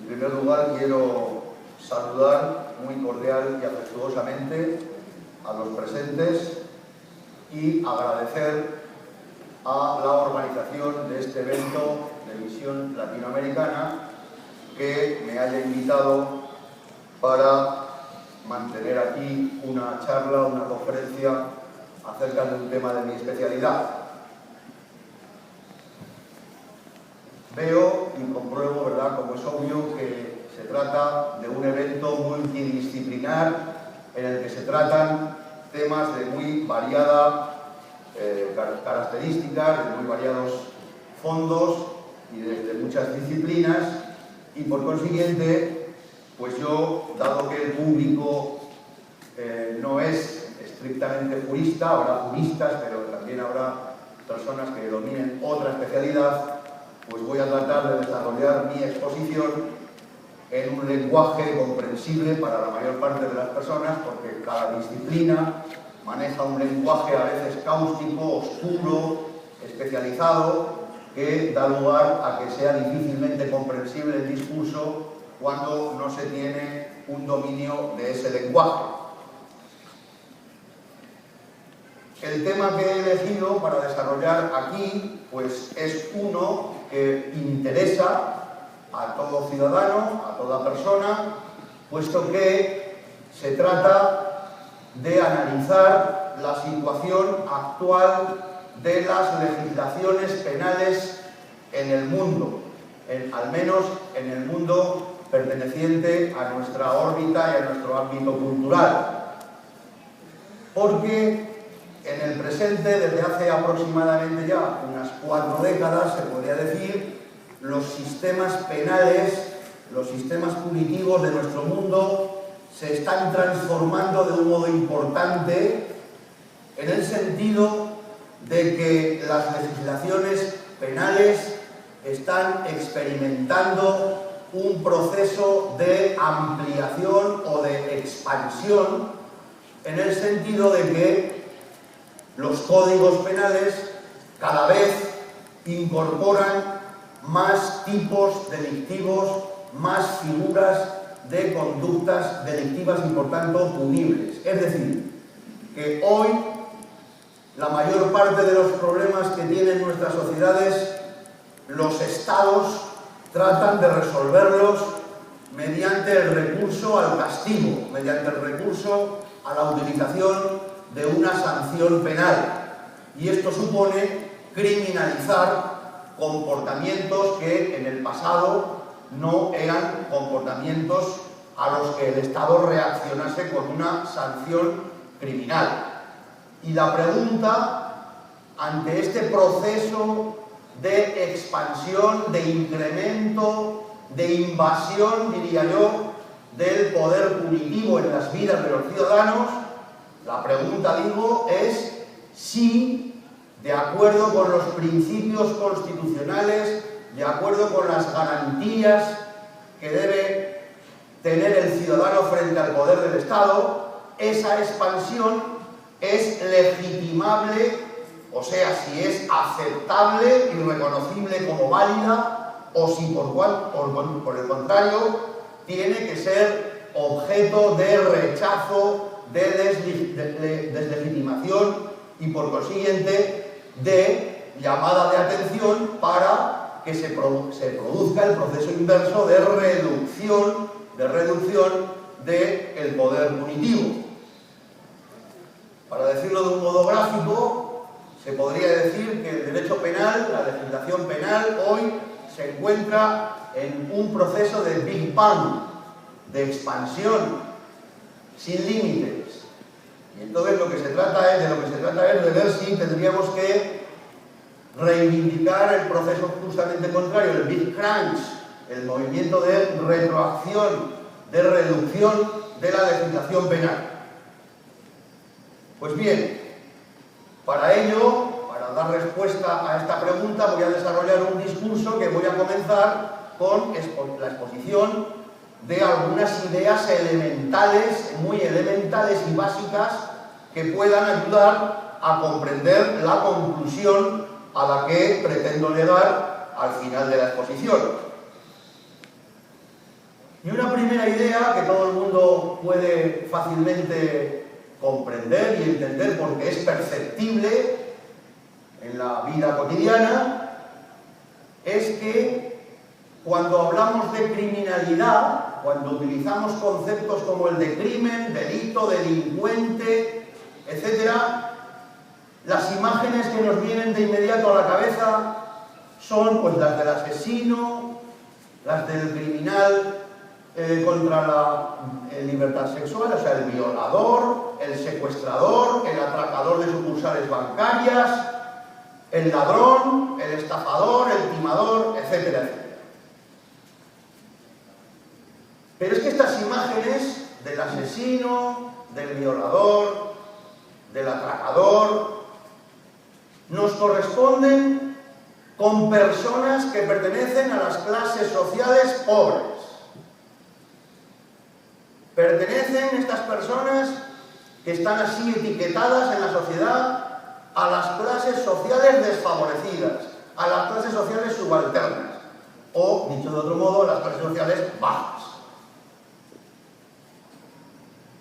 primer lugar, quiero saludar muy cordial y afectuosamente a los presentes y agradecer a la organización de este evento de Visión Latinoamericana que me haya invitado para mantener aquí una charla, una conferencia acerca de un tema de mi especialidad. Veo y compruebo, ¿verdad?, como es obvio, que se trata de un evento multidisciplinar en el que se tratan temas de muy variadas características, de muy variados fondos y de muchas disciplinas, y por consiguiente, pues yo, dado que el público no es estrictamente jurista, habrá juristas, pero también habrá personas que dominen otra especialidad, pues voy a tratar de desarrollar mi exposición en un lenguaje comprensible para la mayor parte de las personas, porque cada disciplina maneja un lenguaje a veces cáustico, oscuro, especializado, que da lugar a que sea difícilmente comprensible el discurso cuando no se tiene un dominio de ese lenguaje. El tema que he elegido para desarrollar aquí, pues es uno que interesa a todo ciudadano, a toda persona, puesto que se trata de analizar la situación actual de las legislaciones penales en el mundo, al menos en el mundo perteneciente a nuestra órbita y a nuestro ámbito cultural. Porque en el presente, desde hace aproximadamente ya unas 4 décadas, se podría decir, los sistemas penales, los sistemas punitivos de nuestro mundo se están transformando de un modo importante en el sentido de que las legislaciones penales están experimentando un proceso de ampliación o de expansión, en el sentido de que los códigos penales cada vez incorporan más tipos delictivos, más figuras de conductas delictivas y por tanto punibles. Es decir, que hoy la mayor parte de los problemas que tienen nuestras sociedades, los estados tratan de resolverlos mediante el recurso al castigo, mediante el recurso a la utilización de una sanción penal. Y esto supone criminalizar comportamientos que en el pasado no eran comportamientos a los que el Estado reaccionase con una sanción criminal. Y la pregunta, ante este proceso de expansión, de incremento, de invasión, diría yo, del poder punitivo en las vidas de los ciudadanos, la pregunta, digo, es si, de acuerdo con los principios constitucionales, de acuerdo con las garantías que debe tener el ciudadano frente al poder del Estado, esa expansión es legitimable, o sea, si es aceptable y reconocible como válida, o si por el contrario tiene que ser objeto de rechazo, de deslegitimación y por consiguiente de llamada de atención para que se produzca el proceso inverso de reducción del poder punitivo. Para decirlo de un modo gráfico, se podría decir que el derecho penal, la legislación penal, hoy se encuentra en un proceso de Big Bang, de expansión sin límites. Y entonces de lo que se trata es de ver si tendríamos que reivindicar el proceso justamente contrario, el Big Crunch, el movimiento de retroacción, de reducción de la legislación penal. Pues bien, para ello, para dar respuesta a esta pregunta, voy a desarrollar un discurso que voy a comenzar con la exposición de algunas ideas elementales, muy elementales y básicas, que puedan ayudar a comprender la conclusión a la que pretendo llegar al final de la exposición. primera idea que todo el mundo puede fácilmente comprender y entender porque es perceptible en la vida cotidiana, es que cuando hablamos de criminalidad, cuando utilizamos conceptos como el de crimen, delito, delincuente, etc., las imágenes que nos vienen de inmediato a la cabeza son pues las del asesino, las del criminal contra la libertad sexual, o sea, el violador, el secuestrador, el atracador de sucursales bancarias, el ladrón, el estafador, el timador, etcétera, etcétera. Pero es que estas imágenes del asesino, del violador, del atracador, nos corresponden con personas que pertenecen a las clases sociales pobres. Pertenecen estas personas que están así etiquetadas en la sociedad a las clases sociales desfavorecidas, a las clases sociales subalternas, o, dicho de otro modo, a las clases sociales bajas.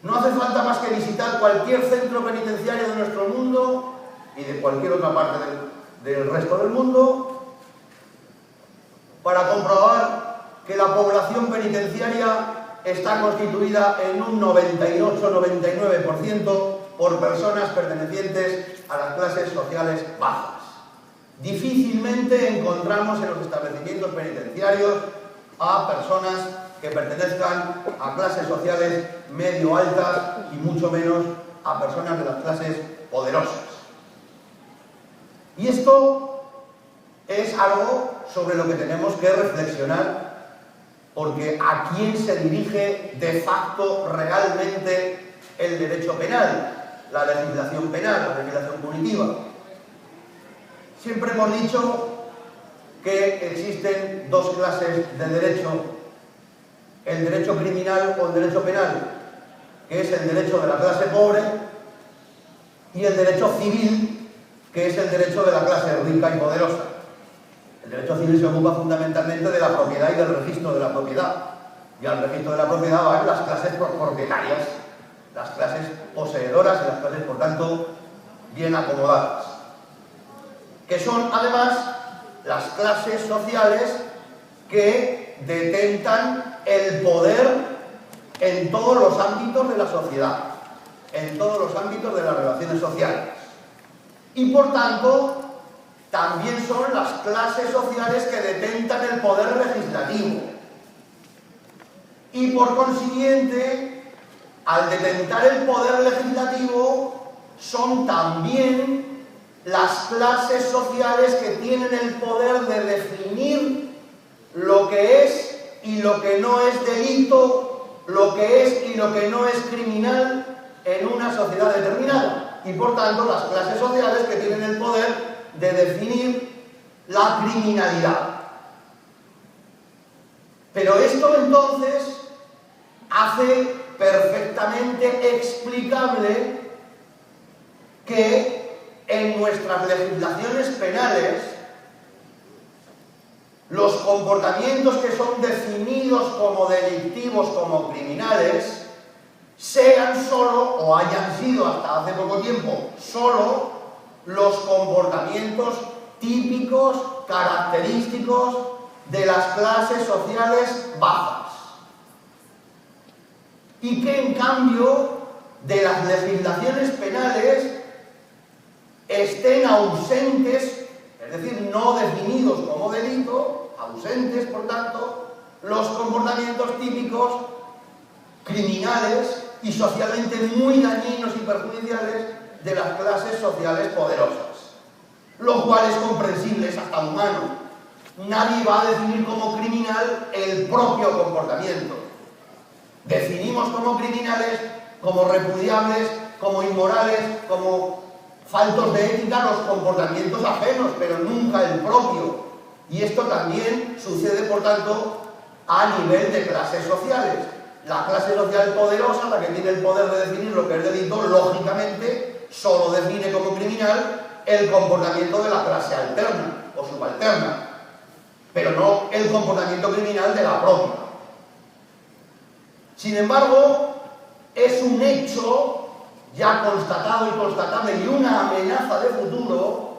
No hace falta más que visitar cualquier centro penitenciario de nuestro mundo y de cualquier otra parte del resto del mundo para comprobar que la población penitenciaria está constituida en un 98-99% por personas pertenecientes a las clases sociales bajas. Difícilmente encontramos en los establecimientos penitenciarios a personas que pertenezcan a clases sociales medio-altas y mucho menos a personas de las clases poderosas. Y esto es algo sobre lo que tenemos que reflexionar, porque ¿a quién se dirige de facto realmente el derecho penal, la legislación penal, la legislación punitiva? Siempre hemos dicho que existen dos clases de derecho: el derecho criminal o el derecho penal, que es el derecho de la clase pobre, y el derecho civil, que es el derecho de la clase rica y poderosa. El derecho civil se ocupa fundamentalmente de la propiedad y del registro de la propiedad, y al registro de la propiedad van las clases propietarias, las clases poseedoras y las clases, por tanto, bien acomodadas, que son además las clases sociales que detentan el poder en todos los ámbitos de la sociedad, en todos los ámbitos de las relaciones sociales. Y por tanto, también son las clases sociales que detentan el poder legislativo. Y por consiguiente, al detentar el poder legislativo, son también las clases sociales que tienen el poder de definir lo que es y lo que no es delito, lo que es y lo que no es criminal en una sociedad determinada. Y por tanto, las clases sociales que tienen el poder de definir la criminalidad. Pero esto entonces hace perfectamente explicable que en nuestras legislaciones penales los comportamientos que son definidos como delictivos, como criminales, sean solo, o hayan sido hasta hace poco tiempo, solo los comportamientos típicos, característicos de las clases sociales bajas. Y que en cambio de las legislaciones penales estén ausentes, es decir, no definidos como delito, ausentes, por tanto, los comportamientos típicos criminales y socialmente muy dañinos y perjudiciales de las clases sociales poderosas, lo cual es comprensible, es hasta humano. Nadie va a definir como criminal el propio comportamiento. Definimos como criminales, como repudiables, como inmorales, como faltos de ética los comportamientos ajenos, pero nunca el propio. Y esto también sucede, por tanto, a nivel de clases sociales. La clase social poderosa, la que tiene el poder de definir lo que es delito, lógicamente solo define como criminal el comportamiento de la clase alterna o subalterna, pero no el comportamiento criminal de la propia. Sin embargo, es un hecho ya constatado y constatable y una amenaza de futuro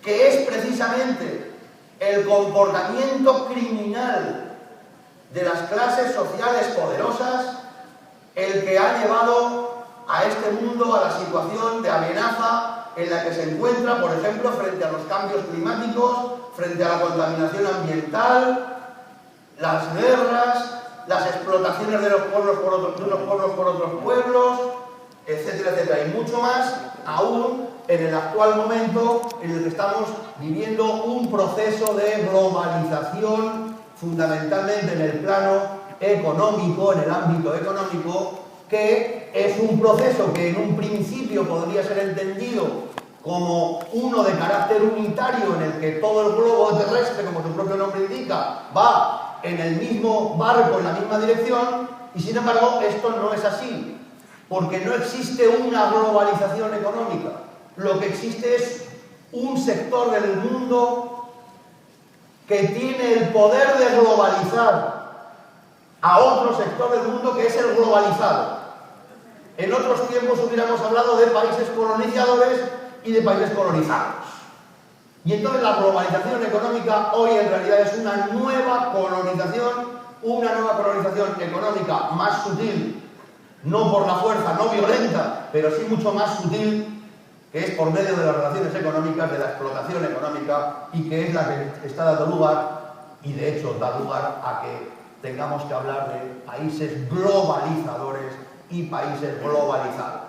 que es precisamente el comportamiento criminal de las clases sociales poderosas el que ha llevado a este mundo a la situación de amenaza en la que se encuentra, por ejemplo, frente a los cambios climáticos, frente a la contaminación ambiental, las guerras, las explotaciones de los pueblos por otros pueblos, etcétera, etcétera, y mucho más aún en el actual momento en el que estamos viviendo un proceso de globalización, fundamentalmente en el plano económico, en el ámbito económico, que es un proceso que en un principio podría ser entendido como uno de carácter unitario en el que todo el globo terrestre, como su propio nombre indica, va en el mismo barco, en la misma dirección, y sin embargo esto no es así, porque no existe una globalización económica. Lo que existe es un sector del mundo que tiene el poder de globalizar a otro sector del mundo que es el globalizado. En otros tiempos hubiéramos hablado de países colonizadores y de países colonizados. Y entonces la globalización económica hoy en realidad es una nueva colonización económica más sutil, no por la fuerza, no violenta, pero sí mucho más sutil, que es por medio de las relaciones económicas, de la explotación económica, y que es la que está dando lugar, y de hecho da lugar a que tengamos que hablar de países globalizadores y países globalizados.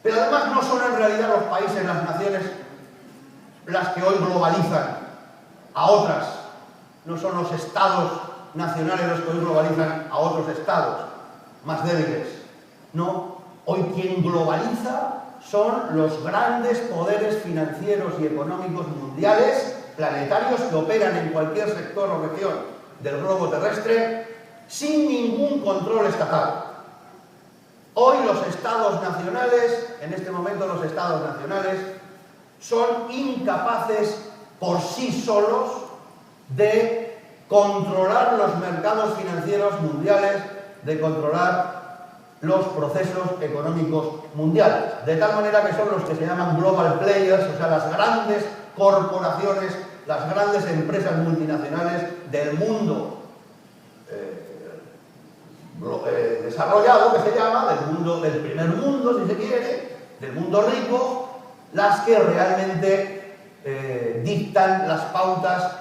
Pero además no son en realidad los países, las naciones, las que hoy globalizan a otras, no son los estados nacionales los que hoy globalizan a otros estados más débiles. No, hoy quien globaliza son los grandes poderes financieros y económicos mundiales, planetarios, que operan en cualquier sector o región del globo terrestre sin ningún control estatal. Hoy los estados nacionales, en este momento los estados nacionales, son incapaces por sí solos de controlar los mercados financieros mundiales, de controlar los procesos económicos mundiales. De tal manera que son los que se llaman global players, o sea, las grandes corporaciones, las grandes empresas multinacionales del mundo desarrollado, que se llama, del primer mundo, si se quiere, del mundo rico, las que realmente dictan las pautas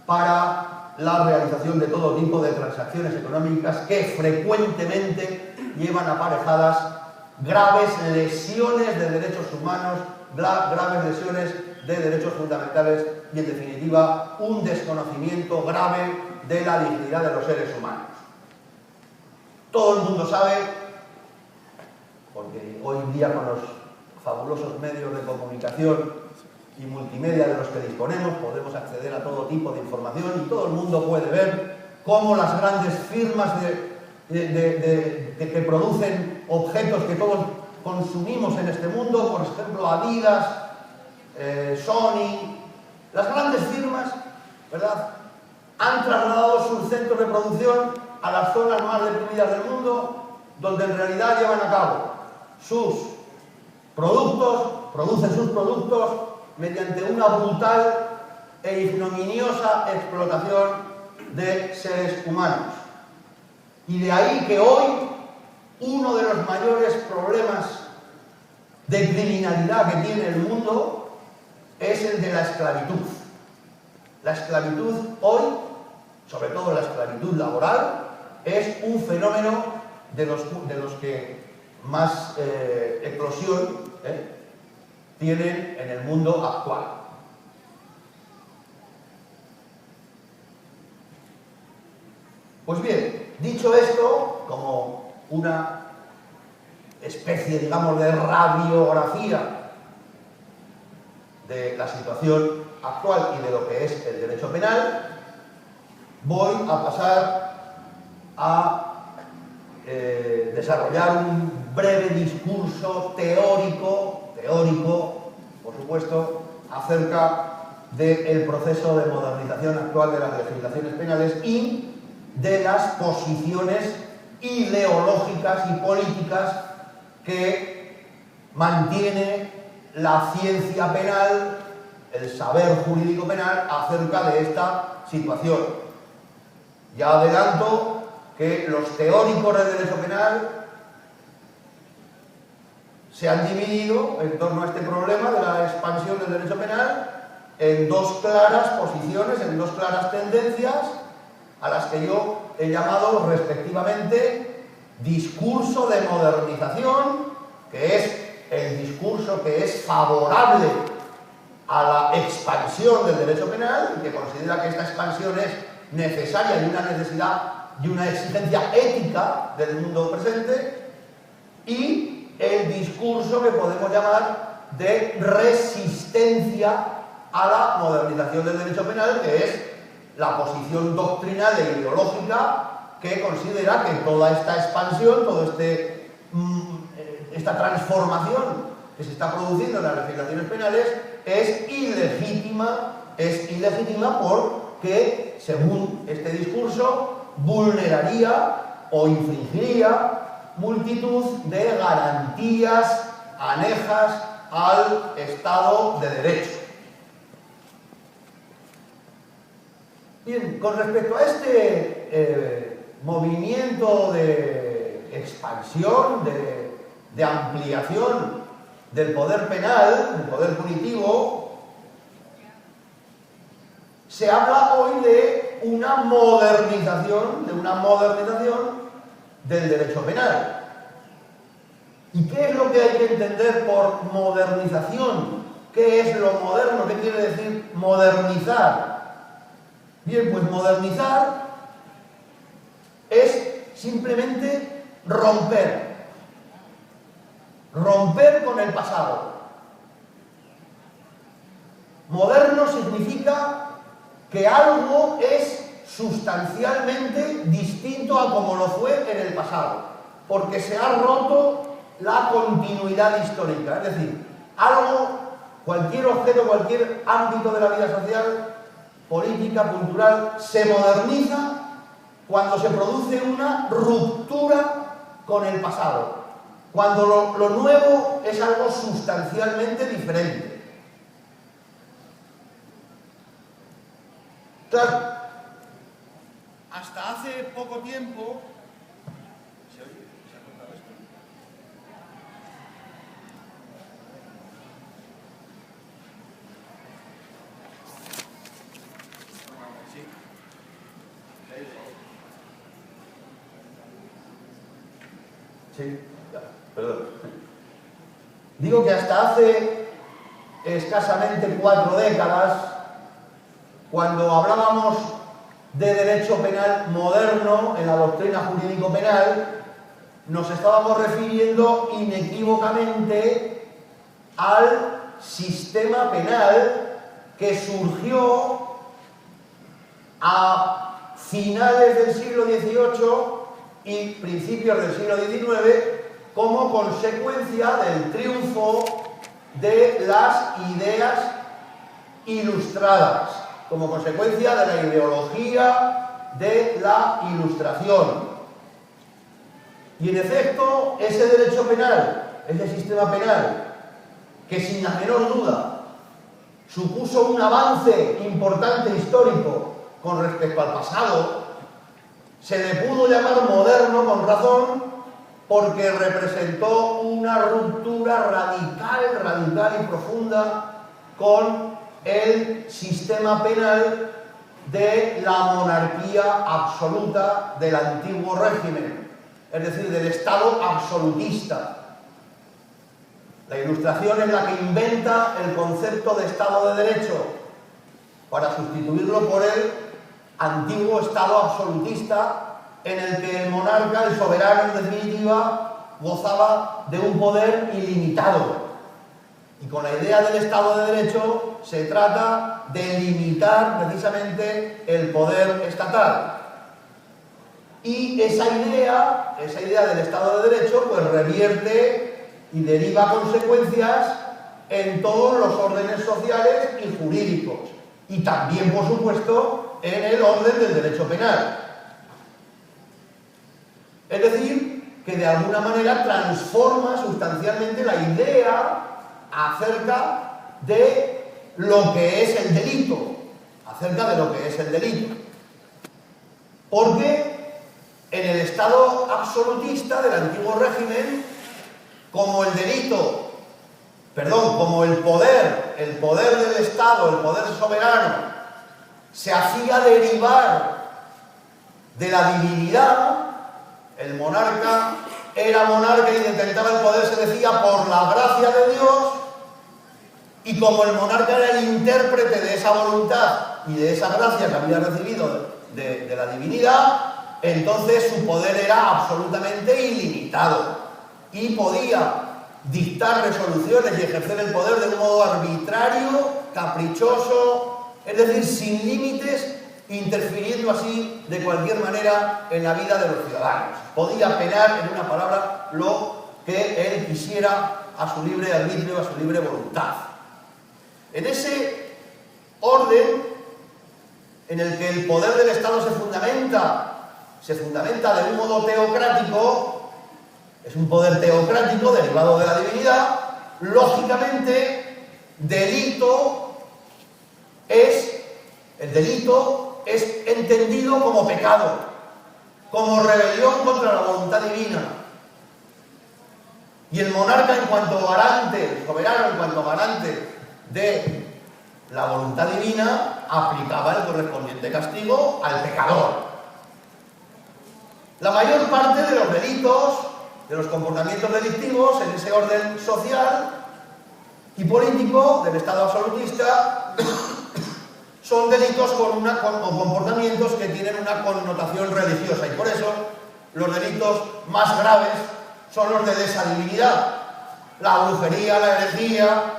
para la realización de todo tipo de transacciones económicas que frecuentemente llevan aparejadas graves lesiones de derechos humanos, graves lesiones de derechos fundamentales y, en definitiva, un desconocimiento grave de la dignidad de los seres humanos. Todo el mundo sabe, porque hoy en día con los fabulosos medios de comunicación y multimedia de los que disponemos podemos acceder a todo tipo de información y todo el mundo puede ver cómo las grandes firmas que producen objetos que todos consumimos en este mundo, por ejemplo Adidas, Sony, las grandes firmas, ¿verdad?, han trasladado sus centros de producción a las zonas más deprimidas del mundo, donde en realidad llevan a cabo sus productos, producen sus productos mediante una brutal e ignominiosa explotación de seres humanos. Y de ahí que hoy uno de los mayores problemas de criminalidad que tiene el mundo es el de la esclavitud. La esclavitud hoy, sobre todo la esclavitud laboral, es un fenómeno de los que más eclosión tienen en el mundo actual. Pues bien, dicho esto, como una especie, digamos, de radiografía de la situación actual y de lo que es el derecho penal, voy a pasar a desarrollar un breve discurso teórico, por supuesto, acerca del proceso de modernización actual de las legislaciones penales y de las posiciones ideológicas y políticas que mantiene la ciencia penal, el saber jurídico penal acerca de esta situación. Ya adelanto que los teóricos del derecho penal se han dividido en torno a este problema de la expansión del derecho penal en dos claras posiciones, en dos claras tendencias, a las que yo he llamado respectivamente discurso de modernización, que es el discurso que es favorable a la expansión del derecho penal y que considera que esta expansión es necesaria y una necesidad y una exigencia ética del mundo presente, y el discurso que podemos llamar de resistencia a la modernización del derecho penal, que es la posición doctrinal e ideológica que considera que toda esta expansión, toda esta transformación que se está produciendo en las legislaciones penales es ilegítima porque, según este discurso, vulneraría o infringiría multitud de garantías anejas al Estado de Derecho. Bien, con respecto a este movimiento de expansión, de ampliación del poder penal, del poder punitivo, se habla hoy de una modernización del derecho penal. ¿Y qué es lo que hay que entender por modernización? ¿Qué es lo moderno? ¿Qué quiere decir modernizar? Bien, pues modernizar es simplemente romper con el pasado. Moderno significa que algo es sustancialmente distinto a como lo fue en el pasado, porque se ha roto la continuidad histórica. Es decir, algo, cualquier objeto, cualquier ámbito de la vida social, política, cultural, se moderniza cuando se produce una ruptura con el pasado, cuando lo nuevo es algo sustancialmente diferente. Claro, hasta hace poco tiempo... ¿Se oye? ¿Se ha cortado esto? Sí. Sí, perdón. Digo que hasta hace escasamente 4 décadas, cuando hablábamos de derecho penal moderno en la doctrina jurídico-penal, nos estábamos refiriendo inequívocamente al sistema penal que surgió a finales del siglo XVIII y principios del siglo XIX como consecuencia del triunfo de las ideas ilustradas, como consecuencia de la ideología de la Ilustración. Y en efecto, ese derecho penal, ese sistema penal, que sin la menor duda supuso un avance importante histórico con respecto al pasado, se le pudo llamar moderno con razón porque representó una ruptura radical y profunda con el sistema penal de la monarquía absoluta del antiguo régimen, es decir, del Estado absolutista. La Ilustración es la que inventa el concepto de Estado de Derecho para sustituirlo por el antiguo Estado absolutista en el que el monarca, el soberano en definitiva, gozaba de un poder ilimitado. Y con la idea del Estado de Derecho se trata de limitar precisamente el poder estatal. Y esa idea del Estado de Derecho, pues revierte y deriva consecuencias en todos los órdenes sociales y jurídicos. Y también, por supuesto, en el orden del derecho penal. Es decir, que de alguna manera transforma sustancialmente la idea acerca de lo que es el delito, Porque en el estado absolutista del antiguo régimen, como el poder del Estado, el poder soberano, se hacía derivar de la divinidad, el monarca era monarca y detentaba el poder, se decía, por la gracia de Dios, y como el monarca era el intérprete de esa voluntad y de esa gracia que había recibido de la divinidad, entonces su poder era absolutamente ilimitado y podía dictar resoluciones y ejercer el poder de un modo arbitrario, caprichoso, es decir, sin límites, interfiriendo así de cualquier manera en la vida de los ciudadanos. Podía penar, en una palabra, lo que él quisiera a su libre arbitrio, a su libre voluntad. En ese orden en el que el poder del Estado se fundamenta de un modo teocrático, es un poder teocrático derivado de la divinidad, lógicamente, el delito es entendido como pecado, como rebelión contra la voluntad divina. Y el monarca, en cuanto garante, el soberano, en cuanto garante de la voluntad divina, aplicaba el correspondiente castigo al pecador. La mayor parte de los delitos, de los comportamientos delictivos en ese orden social y político del Estado absolutista son delitos o comportamientos que tienen una connotación religiosa, y por eso los delitos más graves son los de lesa divinidad, la brujería, la herejía,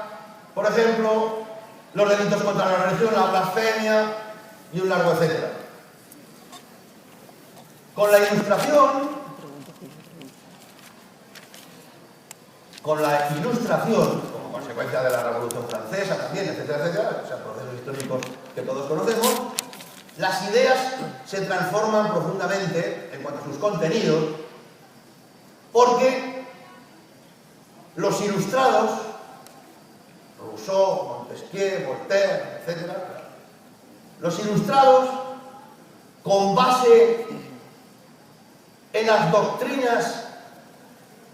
por ejemplo, los delitos contra la religión, la blasfemia y un largo etcétera. Con la Ilustración, como consecuencia de la Revolución Francesa también, etcétera, etcétera, o sea, procesos históricos que todos conocemos, las ideas se transforman profundamente en cuanto a sus contenidos, porque los ilustrados, Rousseau, Montesquieu, Voltaire, etcétera, los ilustrados, con base en las doctrinas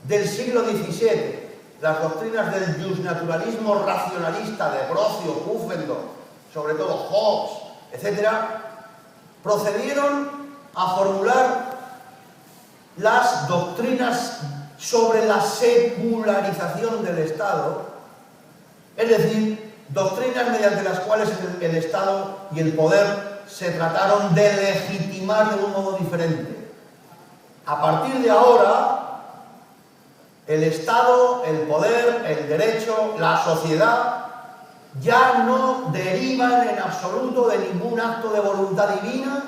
del siglo XVII, las doctrinas del justnaturalismo racionalista de Brocio, Pufendorf, sobre todo Hobbes, etc., procedieron a formular las doctrinas sobre la secularización del Estado, es decir, doctrinas mediante las cuales el Estado y el poder se trataron de legitimar de un modo diferente. A partir de ahora, el Estado, el poder, el derecho, la sociedad ya no derivan en absoluto de ningún acto de voluntad divina,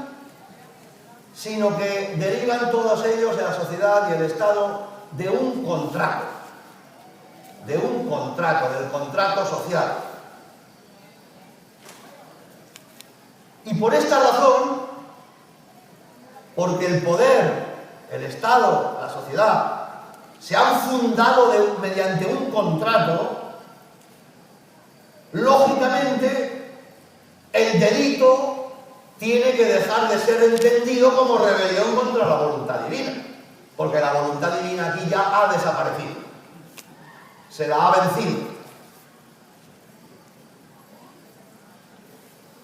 sino que derivan todos ellos de la sociedad y el Estado de un contrato, del contrato social. Y por esta razón, porque el poder, el Estado, la sociedad, se han fundado mediante un contrato, lógicamente el delito tiene que dejar de ser entendido como rebelión contra la voluntad divina, porque la voluntad divina aquí ya ha desaparecido, se la ha vencido.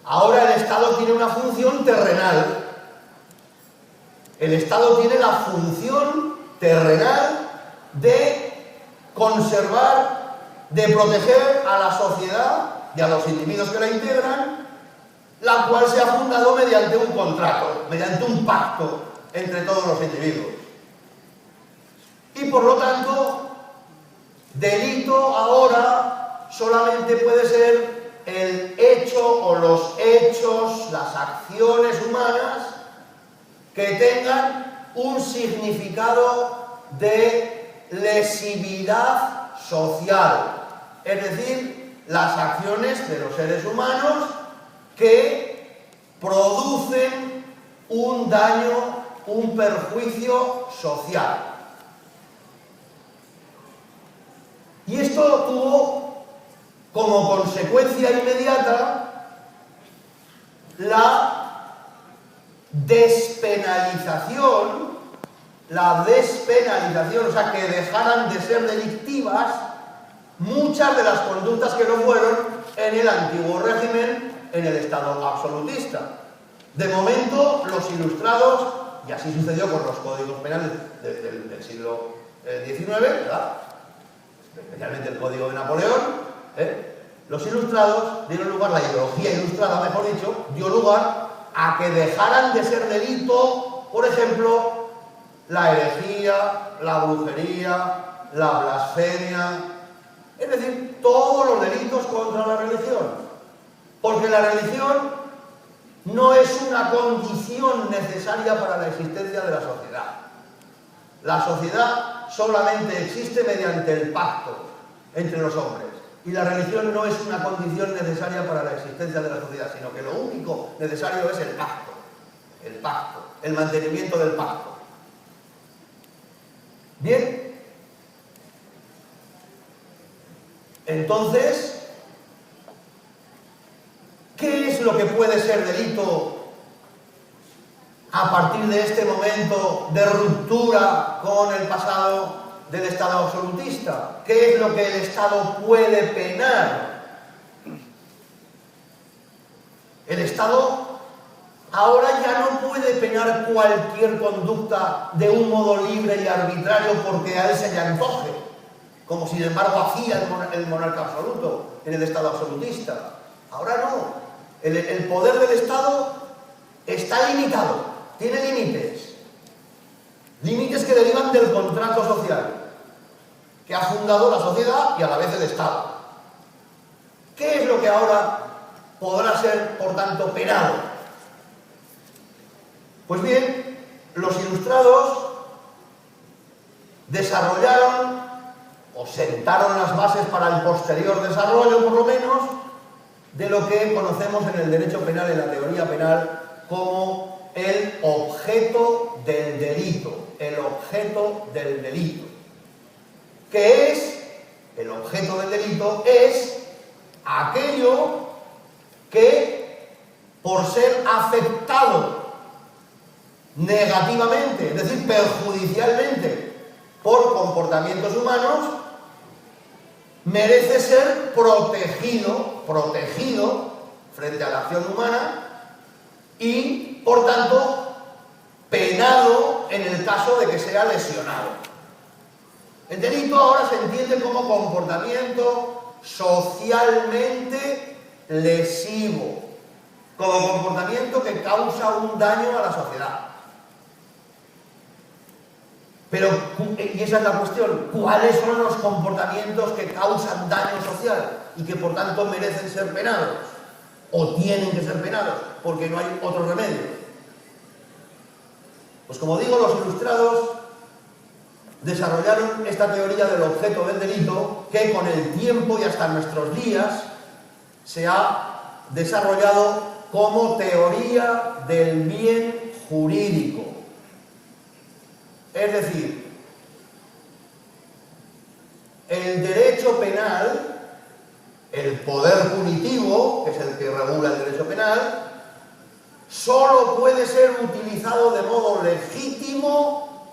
Ahora el Estado tiene una función terrenal. El Estado tiene la función terrenal de conservar, de proteger a la sociedad y a los individuos que la integran, la cual se ha fundado mediante un contrato, mediante un pacto entre todos los individuos. Y por lo tanto, delito ahora solamente puede ser el hecho o los hechos, las acciones humanas que tengan un significado de lesividad social, es decir, las acciones de los seres humanos que producen un daño un perjuicio social. Y esto tuvo como consecuencia inmediata la despenalización, o sea, que dejaran de ser delictivas muchas de las conductas que lo fueron en el antiguo régimen, en el Estado absolutista. De momento, los ilustrados, y así sucedió con los códigos penales del siglo XIX, ¿verdad?, especialmente el Código de Napoleón, los ilustrados dieron lugar, la ideología ilustrada, mejor dicho, dio lugar a que dejaran de ser delito, por ejemplo, la herejía, la brujería, la blasfemia, es decir, todos los delitos contra la religión. Porque la religión no es una condición necesaria para la existencia de la sociedad. La sociedad solamente existe mediante el pacto entre los hombres. Y la religión no es una condición necesaria para la existencia de la sociedad, sino que lo único necesario es el pacto, el mantenimiento del pacto. Bien, entonces, ¿qué es lo que puede ser delito a partir de este momento de ruptura con el pasado del Estado absolutista? ¿Qué es lo que el Estado puede penar? El Estado ahora ya no puede penar cualquier conducta de un modo libre y arbitrario porque a él se le antoje, como sin embargo hacía el monarca absoluto en el Estado absolutista. Ahora no. El poder del Estado está limitado, tiene límites. Límites que derivan del contrato social que ha fundado la sociedad y a la vez el Estado. ¿Qué es lo que ahora podrá ser, por tanto, penado? Pues bien, los ilustrados desarrollaron o sentaron las bases para el posterior desarrollo, por lo menos, de lo que conocemos en el derecho penal, en la teoría penal, como el objeto del delito. El objeto del delito. ¿Qué es? El objeto del delito es aquello que, por ser afectado negativamente, es decir, perjudicialmente, por comportamientos humanos, merece ser protegido frente a la acción humana y, por tanto, penado en el caso de que sea lesionado. El delito ahora se entiende como comportamiento socialmente lesivo, como comportamiento que causa un daño a la sociedad. Pero, y esa es la cuestión, ¿cuáles son los comportamientos que causan daño social y que por tanto merecen ser penados? ¿O tienen que ser penados? Porque no hay otro remedio. Pues como digo, los ilustrados desarrollaron esta teoría del objeto del delito que con el tiempo y hasta nuestros días se ha desarrollado como teoría del bien jurídico. Es decir, el derecho penal, el poder punitivo, que es el que regula el derecho penal, solo puede ser utilizado de modo legítimo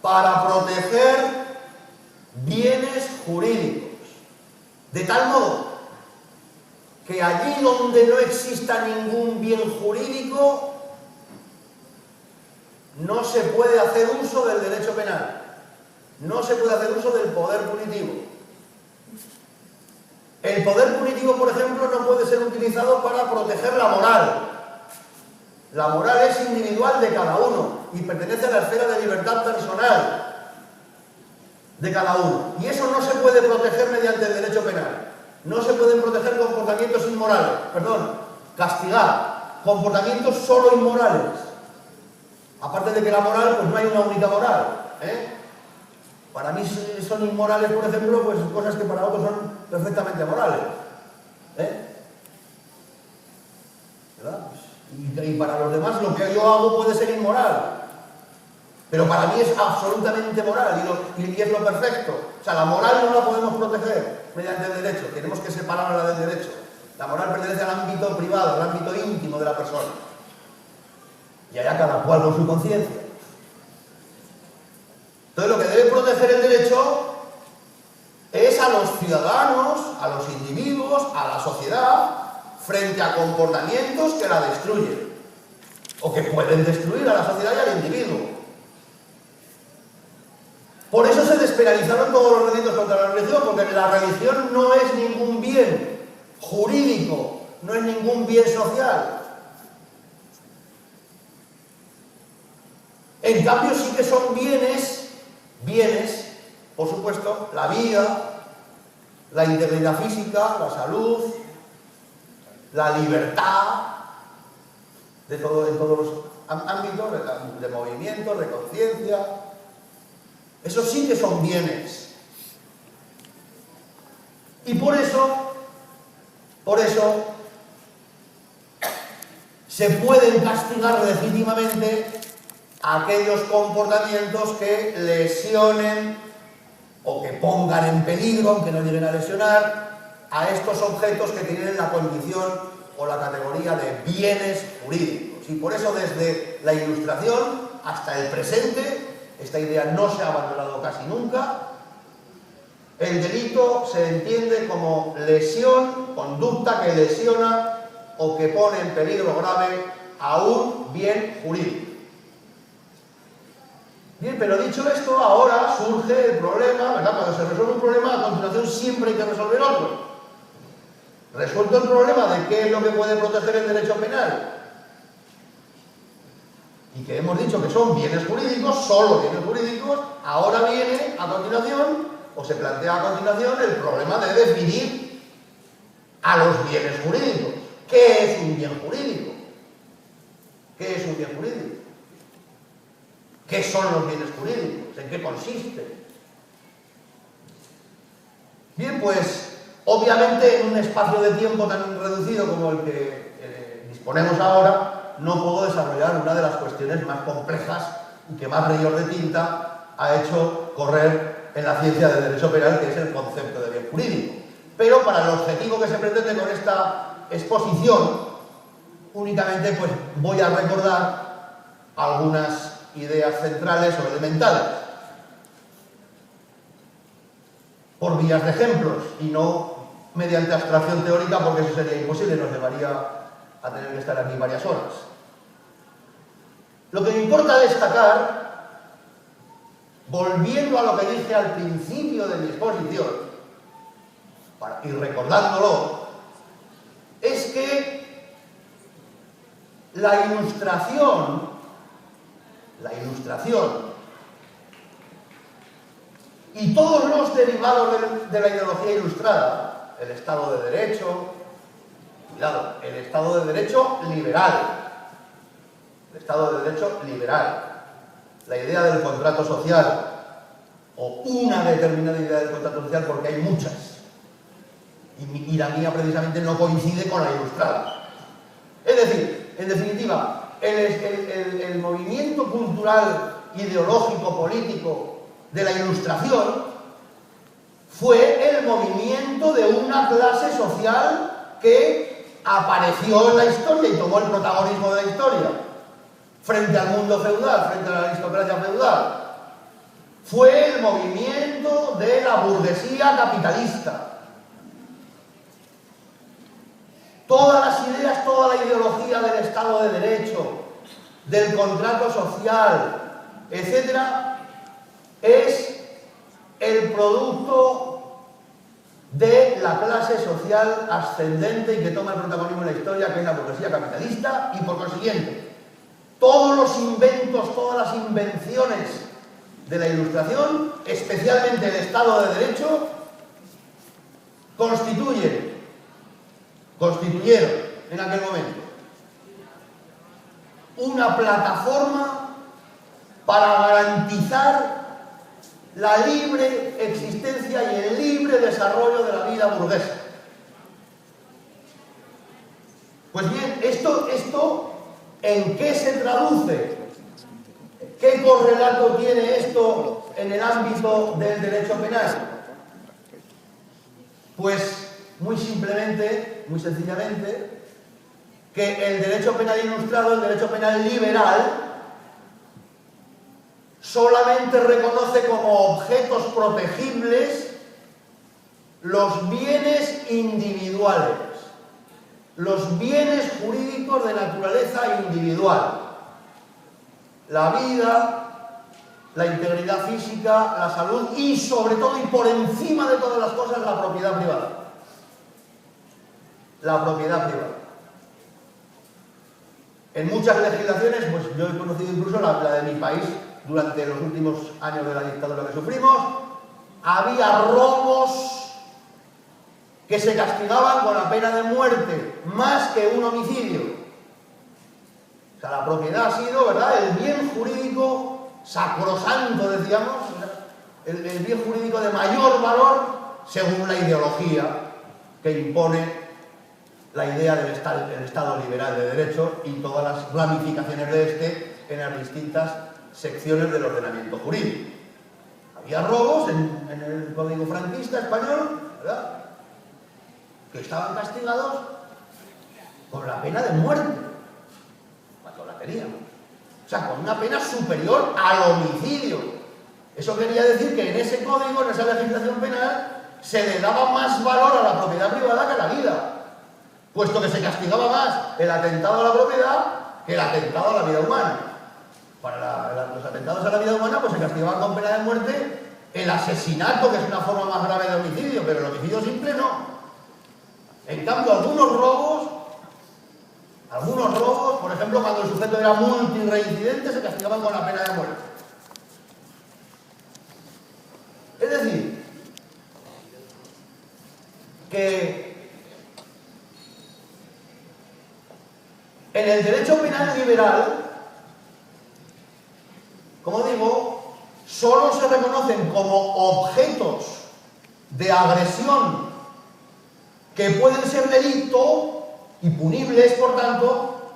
para proteger bienes jurídicos. De tal modo que allí donde no exista ningún bien jurídico, no se puede hacer uso del derecho penal, no se puede hacer uso del poder punitivo. El poder punitivo, por ejemplo, no puede ser utilizado para proteger la moral. La moral es individual de cada uno y pertenece a la esfera de libertad personal de cada uno. Y eso no se puede proteger mediante el derecho penal. No se pueden proteger comportamientos inmorales, castigar comportamientos solo inmorales. Aparte de que la moral, pues no hay una única moral. Para mí son inmorales, por ejemplo, pues cosas que para otros son perfectamente morales. ¿Verdad? Pues, Y para los demás lo que yo hago puede ser inmoral. Pero para mí es absolutamente moral y es lo perfecto. O sea, la moral no la podemos proteger mediante el derecho. Tenemos que separarla del derecho. La moral pertenece al ámbito privado, al ámbito íntimo de la persona. Y allá cada cual con su conciencia. Entonces lo que debe proteger el derecho es a los ciudadanos, a los individuos, a la sociedad, frente a comportamientos que la destruyen. O que pueden destruir a la sociedad y al individuo. Por eso se despenalizaron todos los delitos contra la religión, porque la religión no es ningún bien jurídico, no es ningún bien social. En cambio sí que son bienes, por supuesto, la vida, la integridad física, la salud, la libertad, en todos los ámbitos de movimiento, de conciencia. Eso sí que son bienes. Y por eso se pueden castigar legítimamente aquellos comportamientos que lesionen o que pongan en peligro, aunque no lleguen a lesionar, a estos objetos que tienen la condición o la categoría de bienes jurídicos. Y por eso desde la Ilustración hasta el presente, esta idea no se ha abandonado casi nunca, el delito se entiende como lesión, conducta que lesiona o que pone en peligro grave a un bien jurídico. Bien, pero dicho esto, ahora surge el problema, ¿verdad? Cuando se resuelve un problema, a continuación siempre hay que resolver otro. Resuelto el problema de qué es lo que puede proteger el derecho penal, y que hemos dicho que son bienes jurídicos, solo bienes jurídicos, ahora viene a continuación, o se plantea a continuación, el problema de definir a los bienes jurídicos. ¿Qué es un bien jurídico? ¿Qué es un bien jurídico? ¿Qué son los bienes jurídicos? ¿En qué consiste? Bien, pues, obviamente en un espacio de tiempo tan reducido como el que disponemos ahora, no puedo desarrollar una de las cuestiones más complejas y que más rayos de tinta ha hecho correr en la ciencia del derecho penal, que es el concepto de bien jurídico. Pero para el objetivo que se pretende con esta exposición, únicamente pues voy a recordar algunas ideas centrales o elementales, por vías de ejemplos y no mediante abstracción teórica, porque eso sería imposible, nos llevaría a tener que estar aquí varias horas. Lo que me importa destacar, volviendo a lo que dije al principio de mi exposición, y recordándolo, es que la ilustración y todos los derivados de la ideología ilustrada, el Estado de Derecho, cuidado, el Estado de Derecho liberal, la idea del contrato social, o una determinada idea del contrato social, porque hay muchas, y la mía precisamente no coincide con la ilustrada. Es decir, en definitiva, el movimiento cultural, ideológico, político de la Ilustración fue el movimiento de una clase social que apareció en la historia y tomó el protagonismo de la historia frente al mundo feudal, frente a la aristocracia feudal. Fue el movimiento de la burguesía capitalista. Todas las ideas, toda la ideología del Estado de Derecho, del contrato social, etcétera, es el producto de la clase social ascendente y que toma el protagonismo en la historia, que es la burguesía capitalista, y por consiguiente, todos los inventos, todas las invenciones de la Ilustración, especialmente el Estado de Derecho, constituyeron en aquel momento una plataforma para garantizar la libre existencia y el libre desarrollo de la vida burguesa. Pues bien, esto ¿En qué se traduce? ¿Qué correlato tiene esto en el ámbito del derecho penal? Pues muy simplemente, muy sencillamente, que el derecho penal ilustrado, el derecho penal liberal, solamente reconoce como objetos protegibles los bienes individuales, los bienes jurídicos de naturaleza individual. La vida, la integridad física, la salud y sobre todo y por encima de todas las cosas la propiedad privada. La propiedad privada. En muchas legislaciones, pues yo he conocido incluso la de mi país durante los últimos años de la dictadura que sufrimos, había robos que se castigaban con la pena de muerte más que un homicidio. O sea, la propiedad ha sido, ¿verdad?, el bien jurídico sacrosanto, decíamos, el bien jurídico de mayor valor según la ideología que impone la idea del Estado liberal de derecho y todas las ramificaciones de este en las distintas secciones del ordenamiento jurídico. Había robos en el Código franquista español, ¿verdad?, que estaban castigados con la pena de muerte, cuando la teníamos. O sea, con una pena superior al homicidio. Eso quería decir que en ese código, en esa legislación penal, se le daba más valor a la propiedad privada que a la vida, puesto que se castigaba más el atentado a la propiedad que el atentado a la vida humana. Para los atentados a la vida humana, pues se castigaban con pena de muerte el asesinato, que es una forma más grave de homicidio, pero el homicidio simple no. En cambio, algunos robos, por ejemplo, cuando el sujeto era multireincidente, se castigaban con la pena de muerte. Es decir, que en el derecho penal liberal, como digo, solo se reconocen como objetos de agresión que pueden ser delito y punibles, por tanto,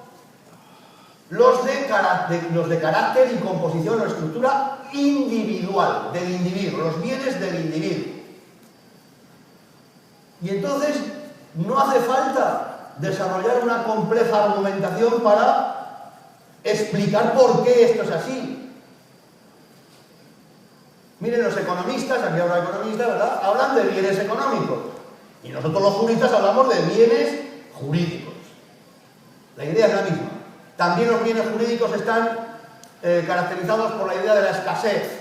los de carácter y composición o estructura individual, del individuo, los bienes del individuo. Y entonces no hace falta desarrollar una compleja argumentación para explicar por qué esto es así. Miren, los economistas, aquí habrá economistas, ¿verdad?, hablan de bienes económicos. Y nosotros los juristas hablamos de bienes jurídicos. La idea es la misma. También los bienes jurídicos están caracterizados por la idea de la escasez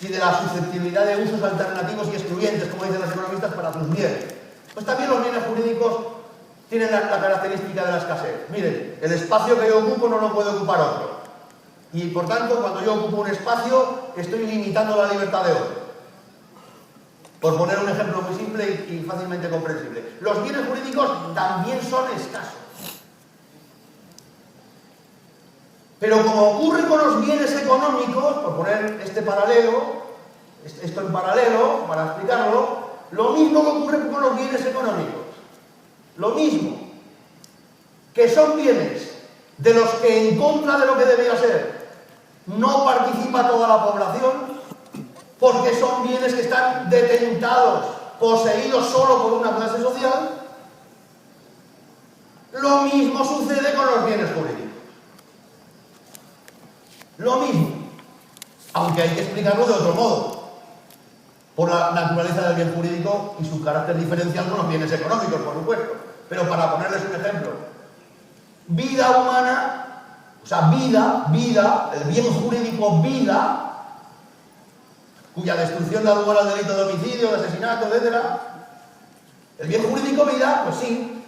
y de la susceptibilidad de usos alternativos y excluyentes, como dicen los economistas, para sus bienes. Pues también los bienes jurídicos tienen la característica de la escasez. Miren, el espacio que yo ocupo no lo puede ocupar otro. Y por tanto, cuando yo ocupo un espacio, estoy limitando la libertad de otro. Por poner un ejemplo muy simple y fácilmente comprensible. Los bienes jurídicos también son escasos. Pero como ocurre con los bienes económicos, por poner esto en paralelo, para explicarlo, lo mismo que ocurre con los bienes económicos. Lo mismo. Que son bienes de los que, en contra de lo que debería ser, no participa toda la población, porque son bienes que están detentados, poseídos solo por una clase social. Lo mismo sucede con los bienes jurídicos. Lo mismo, aunque hay que explicarlo de otro modo, por la naturaleza del bien jurídico y su carácter diferencial con los bienes económicos, por supuesto. Pero para ponerles un ejemplo, vida humana, o sea, vida, el bien jurídico vida, cuya destrucción da lugar al delito de homicidio, de asesinato, etc. El bien jurídico vida, pues sí,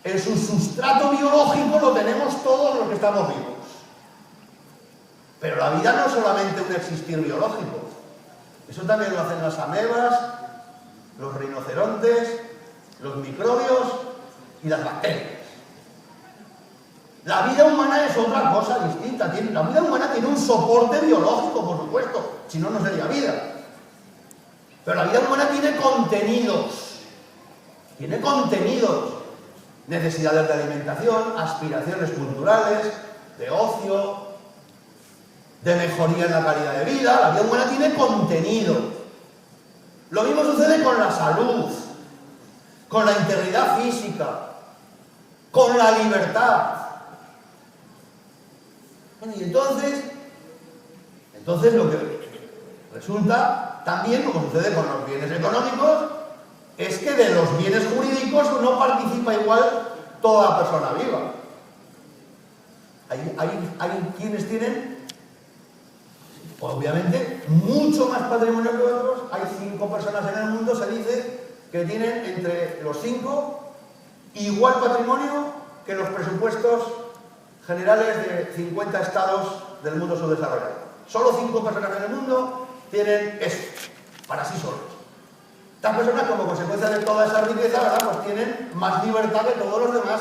en su sustrato biológico lo tenemos todos los que estamos vivos. Pero la vida no es solamente un existir biológico. Eso también lo hacen las amebas, los rinocerontes, los microbios y las bacterias. La vida humana es otra cosa distinta. La vida humana tiene un soporte biológico, por supuesto, si no, no sería vida. Pero la vida humana tiene contenidos. Necesidades de alimentación, aspiraciones culturales, de ocio, de mejoría en la calidad de vida. La vida humana tiene contenido. Lo mismo sucede con la salud, con la integridad física, con la libertad. Bueno, y entonces lo que resulta también, como sucede con los bienes económicos, es que de los bienes jurídicos no participa igual toda persona viva. Hay quienes tienen, obviamente, mucho más patrimonio que otros. Hay 5 personas en el mundo, se dice, que tienen entre los 5 igual patrimonio que los presupuestos generales de 50 estados del mundo subdesarrollado. Solo 5 personas en el mundo tienen eso, para sí solos. Estas personas, como consecuencia de toda esa riqueza, ¿verdad?, pues tienen más libertad que todos los demás,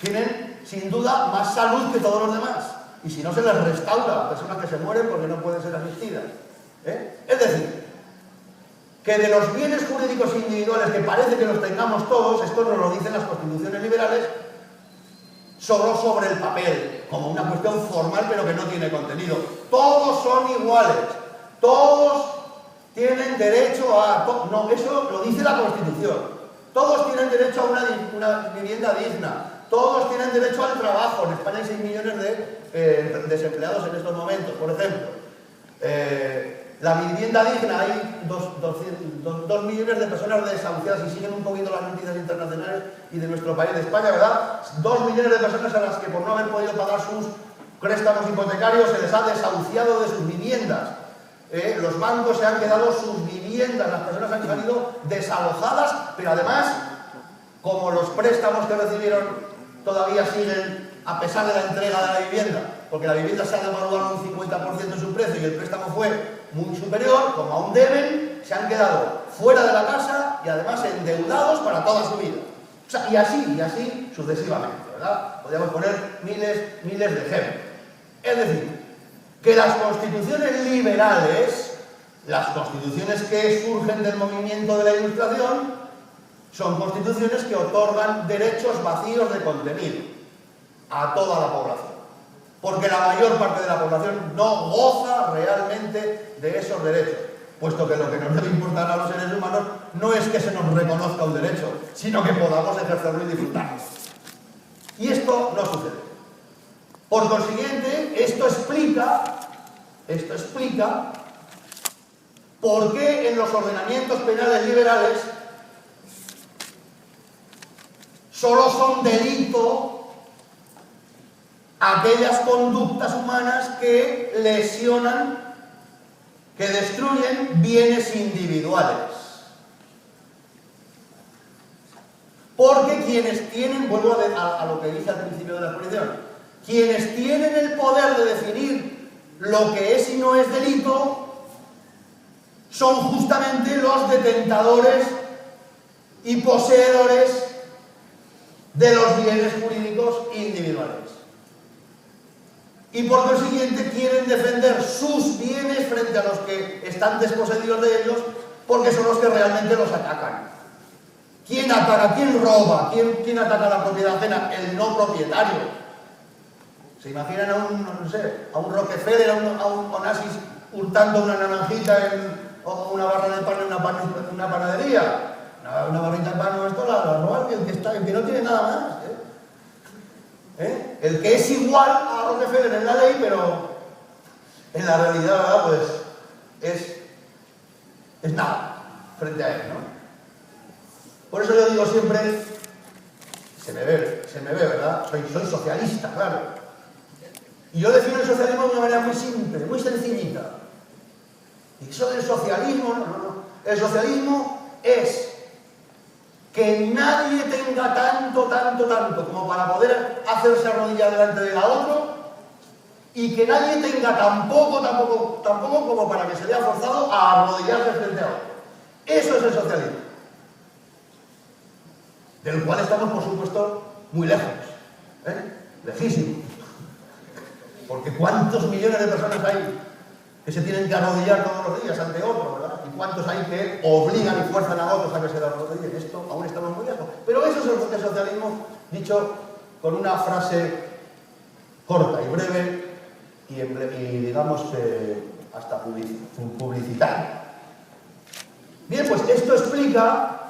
tienen, sin duda, más salud que todos los demás. Y si no, se les restaura a personas que se mueren porque no pueden ser asistidas. Es decir, que de los bienes jurídicos individuales, que parece que los tengamos todos, esto nos lo dicen las constituciones liberales, solo sobre el papel, como una cuestión formal pero que no tiene contenido. Todos son iguales, todos tienen derecho a... No, eso lo dice la Constitución. Todos tienen derecho a una vivienda digna, todos tienen derecho al trabajo. En España hay 6 millones de desempleados en estos momentos, por ejemplo. La vivienda digna, hay 2 millones de personas desahuciadas, y siguen un poquito las noticias internacionales y de nuestro país, de España, ¿verdad? 2 millones de personas a las que por no haber podido pagar sus préstamos hipotecarios se les ha desahuciado de sus viviendas. Los bancos se han quedado sus viviendas, las personas han salido desalojadas, pero además, como los préstamos que recibieron todavía siguen a pesar de la entrega de la vivienda, porque la vivienda se ha devaluado un 50% en su precio y el préstamo fue muy superior, como aún deben, se han quedado fuera de la casa y además endeudados para toda su vida. O sea, y así sucesivamente, ¿verdad? Podríamos poner miles de ejemplos. Es decir, que las constituciones liberales, las constituciones que surgen del movimiento de la Ilustración, son constituciones que otorgan derechos vacíos de contenido a toda la población. Porque la mayor parte de la población no goza realmente de esos derechos, puesto que lo que nos debe importar a los seres humanos no es que se nos reconozca un derecho, sino que podamos ejercerlo y disfrutarlo. Y esto no sucede. Por consiguiente, esto explica por qué en los ordenamientos penales liberales solo son delito aquellas conductas humanas que lesionan, que destruyen bienes individuales. Porque quienes tienen, vuelvo a lo que dije al principio de la exposición, quienes tienen el poder de definir lo que es y no es delito son justamente los detentadores y poseedores de los bienes jurídicos individuales. Y por consiguiente quieren defender sus bienes frente a los que están desposeídos de ellos, porque son los que realmente los atacan. ¿Quién ataca? ¿Quién roba? ¿Quién ataca la propiedad ajena? El no propietario. ¿Se imaginan a un Rockefeller, a un Onassis hurtando una naranjita o una barra de pan en una panadería? Una barrita de pan, esto la roba el que no tiene nada más. El que es igual a Rockefeller en la ley, pero en la realidad, ¿verdad?, pues es nada frente a él, ¿no? Por eso yo digo siempre, se me ve, ¿verdad? Soy socialista, claro. Y yo defino el socialismo de una manera muy simple, muy sencillita. Y eso del socialismo, no. El socialismo es que nadie tenga tanto como para poder hacerse arrodillar delante de la otro, y que nadie tenga tampoco como para que se vea forzado a arrodillarse frente a otro. Eso es el socialismo, del cual estamos, por supuesto, muy lejos, lejísimos. Porque ¿cuántos millones de personas hay que se tienen que arrodillar todos los días ante otro, ¿verdad? ¿Y cuántos hay que obligan y fuerzan a otros a que se arrodillen? Esto aún estamos muy lejos. Pero eso es el socialismo, dicho con una frase corta y breve y digamos, hasta publicitaria. Bien, pues esto explica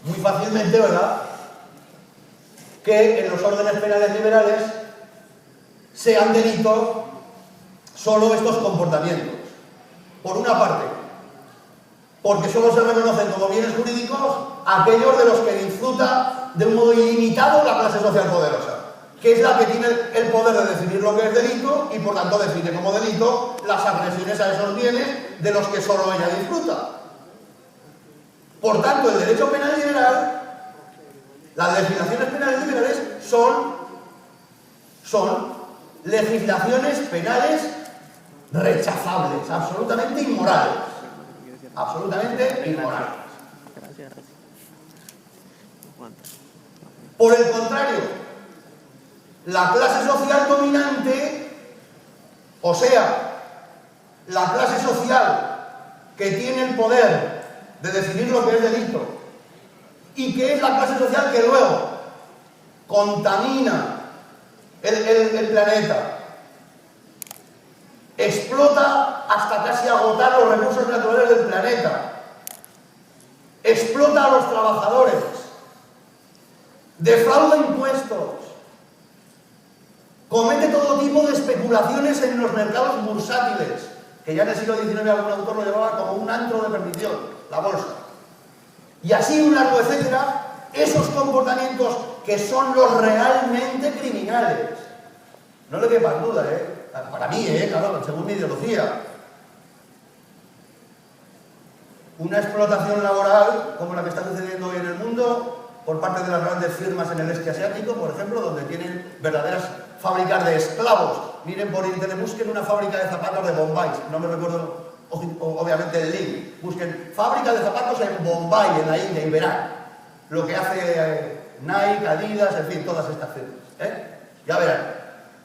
muy fácilmente, ¿verdad?, que en los órdenes penales liberales sean delito solo estos comportamientos. Por una parte, porque solo se reconocen como bienes jurídicos aquellos de los que disfruta de un modo ilimitado la clase social poderosa, que es la que tiene el poder de decidir lo que es delito y por tanto define como delito las agresiones a esos bienes de los que solo ella disfruta. Por tanto, el derecho penal liberal, las legislaciones penales liberales son legislaciones penales rechazables, absolutamente inmorales. Absolutamente inmorales. Por el contrario, la clase social dominante, o sea, la clase social que tiene el poder de decidir lo que es delito y que es la clase social que luego contamina el planeta, explota hasta casi agotar los recursos naturales del planeta, explota a los trabajadores, defrauda impuestos, comete todo tipo de especulaciones en los mercados bursátiles, que ya en el siglo XIX algún autor lo llamaba como un antro de perdición, la bolsa. Y así un largo etcétera, esos comportamientos que son los realmente criminales. No le quepa duda, para mí, claro, según mi ideología. Una explotación laboral como la que está sucediendo hoy en el mundo por parte de las grandes firmas en el este asiático, por ejemplo, donde tienen verdaderas fábricas de esclavos. Miren por internet, busquen una fábrica de zapatos de Bombay, no me recuerdo obviamente el link, busquen fábrica de zapatos en Bombay, en la India, y verán lo que hace Nike, Adidas, en fin, todas estas firmas. Ya verán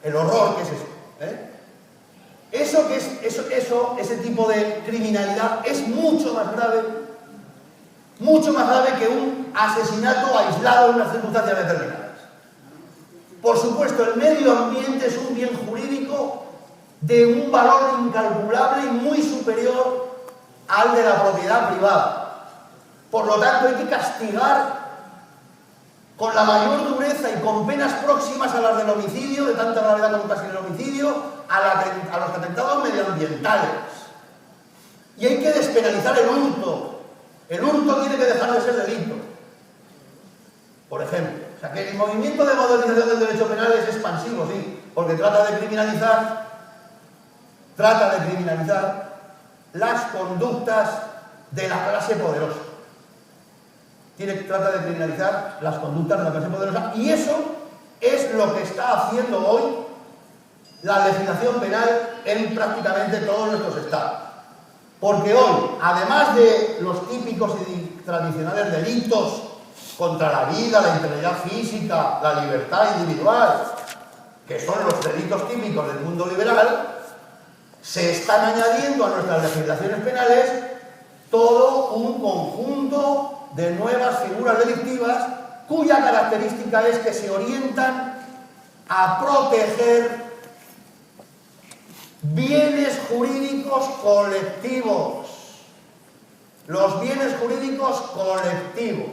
el horror que es eso. Ese tipo de criminalidad es mucho más grave que un asesinato aislado en unas circunstancias determinadas. Por supuesto, el medio ambiente es un bien jurídico de un valor incalculable y muy superior al de la propiedad privada. Por lo tanto, hay que castigar con la mayor dureza y con penas próximas a las del homicidio, de tanta gravedad como casi el homicidio, a los atentados medioambientales. Y hay que despenalizar el hurto. El hurto tiene que dejar de ser delito. Por ejemplo. O sea, que el movimiento de modernización del derecho penal es expansivo, sí, porque trata de criminalizar las conductas de la clase poderosa. Trata de criminalizar las conductas de la clase poderosa, y eso es lo que está haciendo hoy la legislación penal en prácticamente todos nuestros estados. Porque hoy, además de los típicos y tradicionales delitos contra la vida, la integridad física, la libertad individual, que son los delitos típicos del mundo liberal, se están añadiendo a nuestras legislaciones penales todo un conjunto de nuevas figuras delictivas cuya característica es que se orientan a proteger bienes jurídicos colectivos. Los bienes jurídicos colectivos.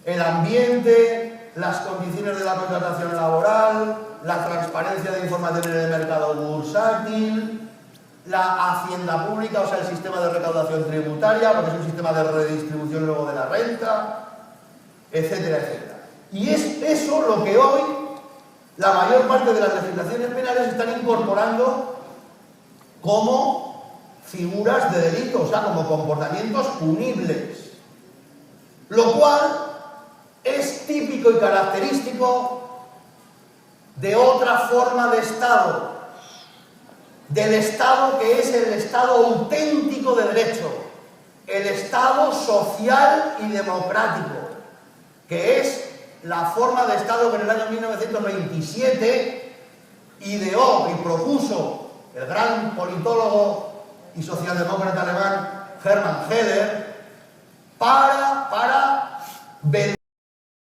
El ambiente, las condiciones de la contratación laboral, la transparencia de información en el mercado bursátil, la hacienda pública, o sea, el sistema de recaudación tributaria, porque es un sistema de redistribución luego de la renta, etcétera, etcétera. Y es eso lo que hoy la mayor parte de las legislaciones penales están incorporando como figuras de delito, o sea, como comportamientos punibles. Lo cual es típico y característico de otra forma de Estado, del Estado que es el Estado auténtico de derecho, el Estado social y democrático, que es la forma de Estado que en el año 1927 ideó y propuso el gran politólogo y socialdemócrata alemán Hermann Hoeller para